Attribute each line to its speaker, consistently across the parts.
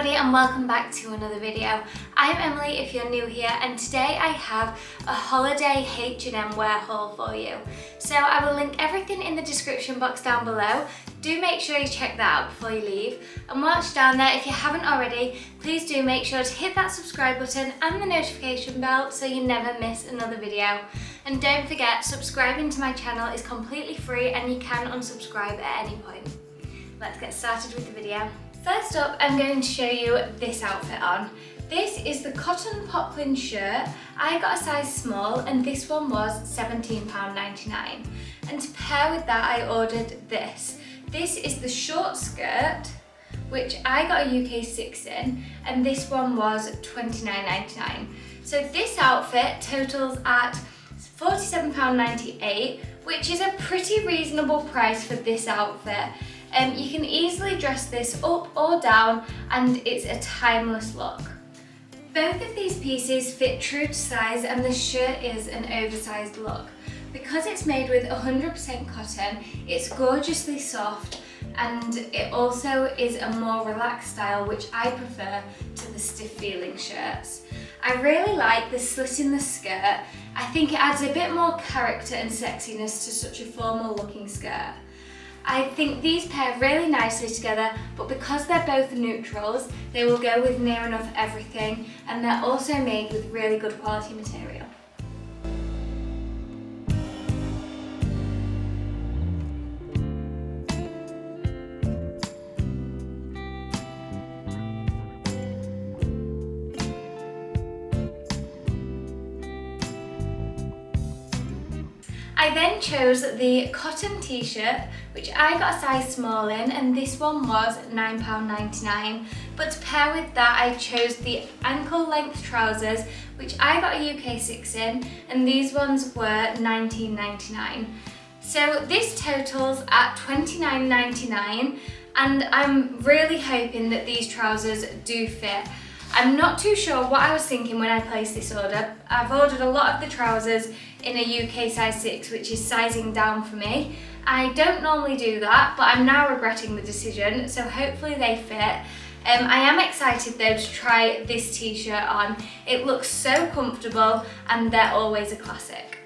Speaker 1: everybody and welcome back to another video. I'm Emily if you're new here, and today I have a holiday H&M wear haul for you. So I will link everything in the description box down below. Do make sure you check that out before you leave. And whilst you're down there, if you haven't already, please do make sure to hit that subscribe button and the notification bell so you never miss another video. And don't forget, subscribing to my channel is completely free and you can unsubscribe at any point. Let's get started with the video. First up, I'm going to show you this outfit on. This is the cotton poplin shirt. I got a size small and this one was £17.99. And to pair with that, I ordered this. This is the short skirt, which I got a UK 6 in, and this one was £29.99. So this outfit totals at £47.98, which is a pretty reasonable price for this outfit. You can easily dress this up or down and it's a timeless look. Both of these pieces fit true to size and the shirt is an oversized look. Because it's made with 100% cotton, it's gorgeously soft and it also is a more relaxed style, which I prefer to the stiff feeling shirts. I really like the slit in the skirt. I think it adds a bit more character and sexiness to such a formal looking skirt. I think these pair really nicely together, but because they're both neutrals, they will go with near enough everything, and they're also made with really good quality material. I then chose the cotton t-shirt, which I got a size small in, and this one was £9.99. But to pair with that, I chose the ankle length trousers, which I got a UK 6 in, and these ones were £19.99. So this totals at £29.99, and I'm really hoping that these trousers do fit. I'm not too sure what I was thinking when I placed this order. I've ordered a lot of the trousers in a UK size 6, which is sizing down for me. I don't normally do that, but I'm now regretting the decision, so hopefully they fit. I am excited though to try this t-shirt on. It looks so comfortable and they're always a classic.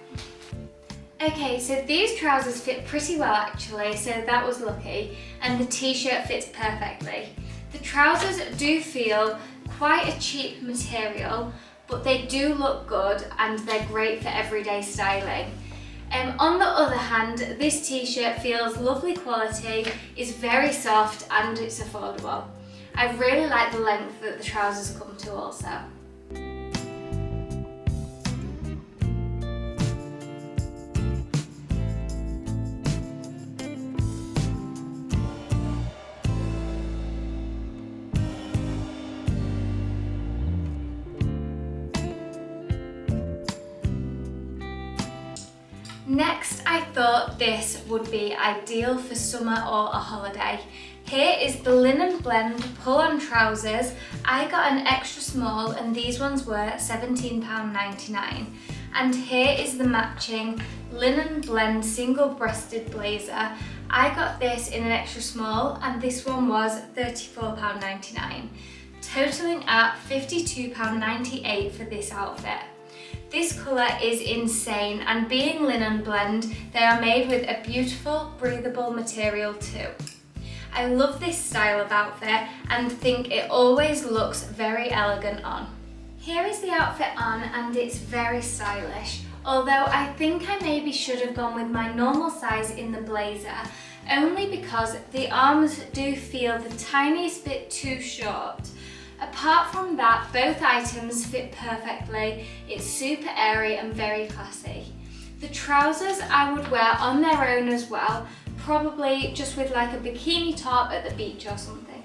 Speaker 1: Okay, so these trousers fit pretty well actually, so that was lucky, and the t-shirt fits perfectly. The trousers do feel quite a cheap material, but they do look good and they're great for everyday styling. On the other hand, this t-shirt feels lovely quality, is very soft and it's affordable. I really like the length that the trousers come to also. Next, I thought this would be ideal for summer or a holiday. Here is the linen blend pull-on trousers. I got an extra small and these ones were £17.99. And here is the matching linen blend single-breasted blazer. I got this in an extra small and this one was £34.99, totaling at £52.98 for this outfit. This colour is insane, and being linen blend, they are made with a beautiful, breathable material too. I love this style of outfit and think it always looks very elegant on. Here is the outfit on and it's very stylish, although I think I maybe should have gone with my normal size in the blazer, only because the arms do feel the tiniest bit too short. Apart from that, both items fit perfectly. It's super airy and very classy. The trousers I would wear on their own as well, probably just with like a bikini top at the beach or something.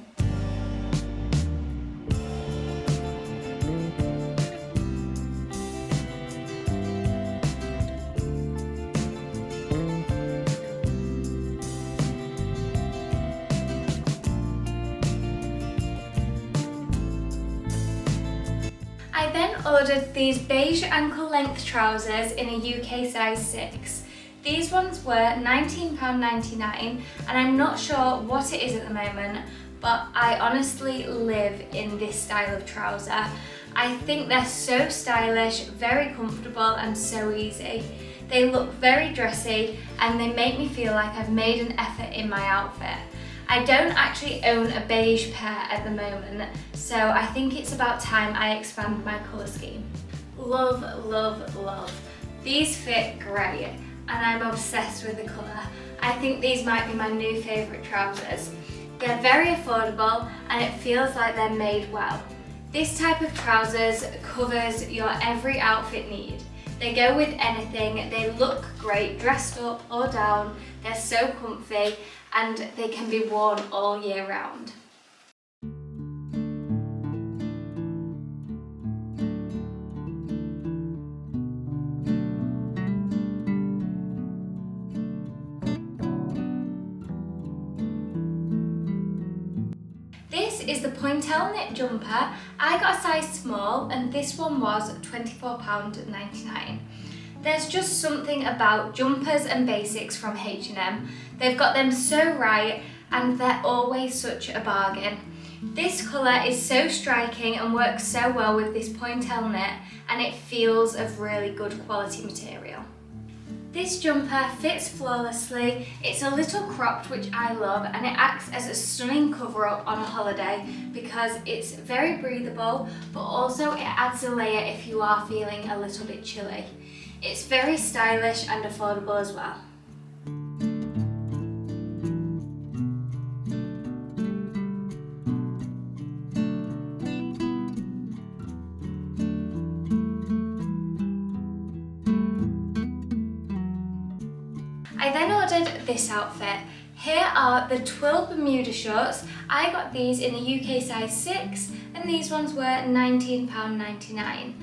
Speaker 1: I then ordered these beige ankle length trousers in a UK size 6. These ones were £19.99 and I'm not sure what it is at the moment, but I honestly live in this style of trouser. I think they're so stylish, very comfortable and so easy. They look very dressy and they make me feel like I've made an effort in my outfit. I don't actually own a beige pair at the moment, so I think it's about time I expand my colour scheme. Love, love, love. These fit great and I'm obsessed with the colour. I think these might be my new favourite trousers. They're very affordable and it feels like they're made well. This type of trousers covers your every outfit need. They go with anything, they look great dressed up or down, they're so comfy and they can be worn all year round. This is the Pointelle-knit jumper. I got a size small and this one was £24.99. There's just something about jumpers and basics from H&M. They've got them so right and they're always such a bargain. This colour is so striking and works so well with this Pointelle-knit and it feels of really good quality material. This jumper fits flawlessly, it's a little cropped which I love and it acts as a stunning cover up on a holiday because it's very breathable but also it adds a layer if you are feeling a little bit chilly. It's very stylish and affordable as well. I then ordered this outfit. Here are the Twill Bermuda shorts. I got these in the UK size 6 and these ones were £19.99.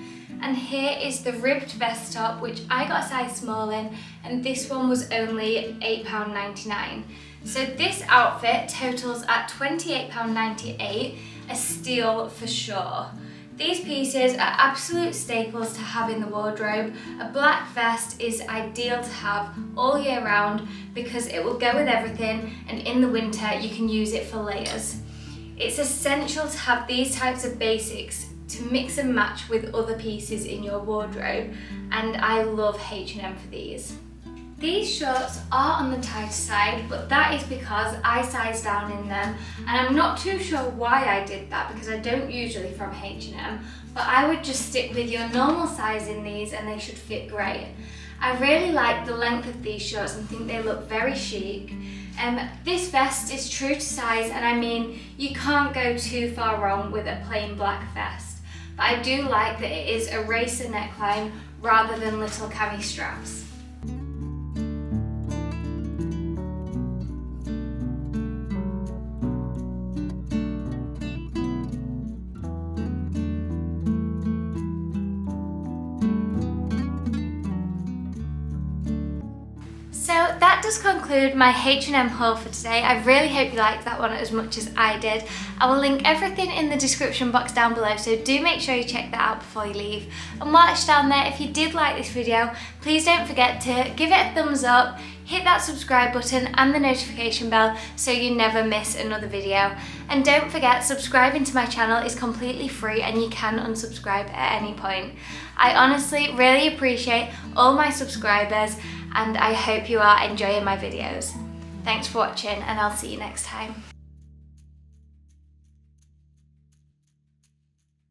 Speaker 1: And here is the ribbed vest top which I got a size small in and this one was only £8.99. So this outfit totals at £28.98, a steal for sure. These pieces are absolute staples to have in the wardrobe. A black vest is ideal to have all year round because it will go with everything and in the winter you can use it for layers. It's essential to have these types of basics to mix and match with other pieces in your wardrobe and I love H&M for these. These shorts are on the tighter side, but that is because I sized down in them and I'm not too sure why I did that because I don't usually from H&M, but I would just stick with your normal size in these and they should fit great. I really like the length of these shorts and think they look very chic. This vest is true to size and I mean you can't go too far wrong with a plain black vest, but I do like that it is a racer neckline rather than little cami straps. So that does conclude my H&M haul for today. I really hope you liked that one as much as I did. I will link everything in the description box down below, so do make sure you check that out before you leave. And while it's down there, if you did like this video, please don't forget to give it a thumbs up, hit that subscribe button and the notification bell so you never miss another video. And don't forget, subscribing to my channel is completely free and you can unsubscribe at any point. I honestly really appreciate all my subscribers and I hope you are enjoying my videos. Thanks for watching and I'll see you next time.